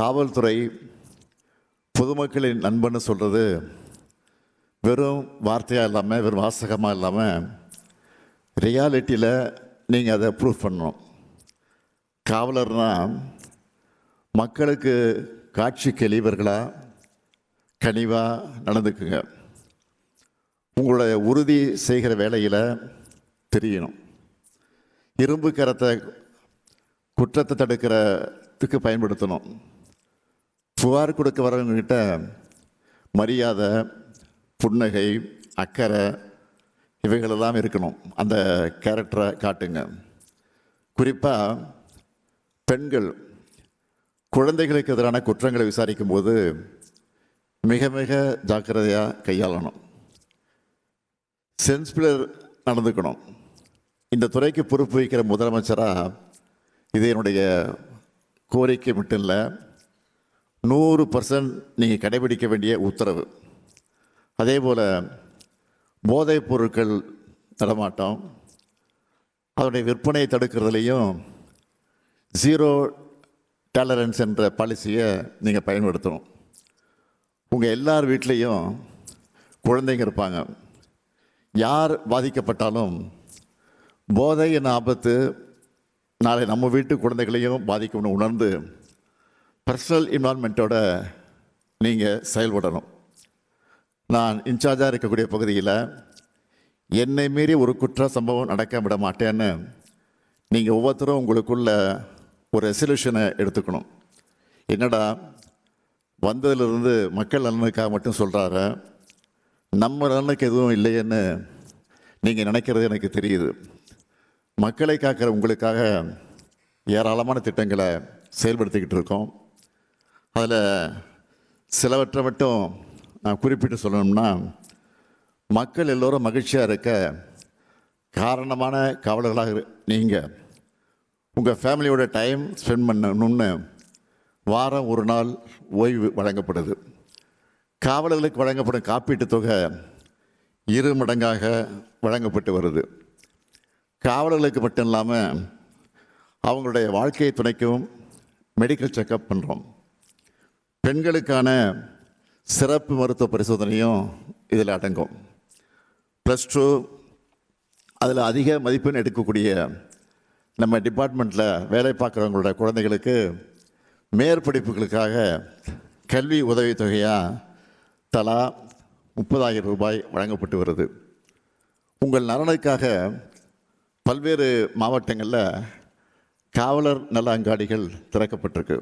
காவல்துறை பொதுமக்களின் நண்பன்னு சொல்கிறது வெறும் வார்த்தையாக இல்லாமல் வெறும் வாசகமாக இல்லாமல் ரியாலிட்டியில் நீங்கள் அதை ப்ரூவ் பண்ணணும். காவலர்னால் மக்களுக்கு காட்சிக்கு எளியவர்களாக கனிவாக நடந்துக்குங்க. உங்களுடைய உறுதி செய்கிற வேலையில் தெரியணும். இரும்பு கரத்தை குற்றத்தை தடுக்கிறதுக்கு பயன்படுத்தணும். புகார் கொடுக்க வரவங்கக்கிட்ட மரியாதை, புன்னகை, அக்கறை இவைகளெல்லாம் இருக்கணும். அந்த கேரக்டரை காட்டுங்க. குறிப்பாக பெண்கள் குழந்தைகளுக்கு எதிரான குற்றங்களை விசாரிக்கும் போது மிக மிக ஜாக்கிரதையாக கையாளணும். சென்சிபிளர் நடந்துக்கணும். இந்த துறைக்கு பொறுப்பு வைக்கிற முதலமைச்சராக இது என்னுடைய கோரிக்கை மட்டும் இல்லை, 100% நீங்கள் கடைபிடிக்க வேண்டிய உத்தரவு. அதே போல் போதைப் பொருட்கள் நடமாட்டம், அதனுடைய விற்பனையை தடுக்கிறதுலையும் 0 டாலரன்ஸ் என்ற பாலிசியை நீங்கள் பயன்படுத்தணும். உங்கள் எல்லார் வீட்லேயும் குழந்தைங்க இருப்பாங்க. யார் பாதிக்கப்பட்டாலும் போதை என்ன ஆபத்து நாளை நம்ம வீட்டு குழந்தைகளையும் பாதிக்கும்னு உணர்ந்து பர்சனல் இன்வால்மெண்ட்டோட நீங்கள் செயல்படணும். நான் இன்சார்ஜாக இருக்கக்கூடிய பகுதியில் என்னை மீறி ஒரு குற்ற சம்பவம் நடக்க விட மாட்டேன்னு நீங்கள் ஒவ்வொருத்தரும் உங்களுக்குள்ள ஒரு ரெசல்யூஷனை எடுத்துக்கணும். என்னடா வந்ததுலேருந்து மக்கள் நலனுக்காக மட்டும் சொல்கிறாரு, நம்ம நலனுக்கு எதுவும் இல்லைன்னு நீங்கள் நினைக்கிறது எனக்கு தெரியுது. மக்களை காக்கிற உங்களுக்காக ஏராளமான திட்டங்களை செயல்படுத்திக்கிட்டு இருக்கோம். அதில் சிலவற்றை மட்டும் நான் குறிப்பிட்டு சொல்லணும்னா, மக்கள் எல்லோரும் மகிழ்ச்சியாக இருக்க காரணமான காவலர்களாக நீங்கள் உங்கள் ஃபேமிலியோட டைம் ஸ்பெண்ட் பண்ணணும்னு வாரம் ஒரு நாள் ஓய்வு வழங்கப்படுது. காவலர்களுக்கு வழங்கப்படும் காப்பீட்டுத் தொகை 2 மடங்காக வழங்கப்பட்டு வருது. காவலர்களுக்கு மட்டும் இல்லாமல் அவங்களுடைய வாழ்க்கையை துணைக்கும் மெடிக்கல் செக்கப் பண்ணுறோம். பெண்களுக்கான சிறப்பு மருத்துவ பரிசோதனையும் இதில் அடங்கும். +2 அதில் அதிக மதிப்பெண் எடுக்கக்கூடிய நம்ம டிபார்ட்மெண்ட்டில் வேலை பார்க்குறவங்களோட குழந்தைகளுக்கு மேற்படிப்புகளுக்காக கல்வி உதவித்தொகையாக தலா 30,000 ரூபாய் வழங்கப்பட்டு வருது. உங்கள் நலனுக்காக பல்வேறு மாவட்டங்களில் காவலர் நல அங்காடிகள் திறக்கப்பட்டிருக்கு.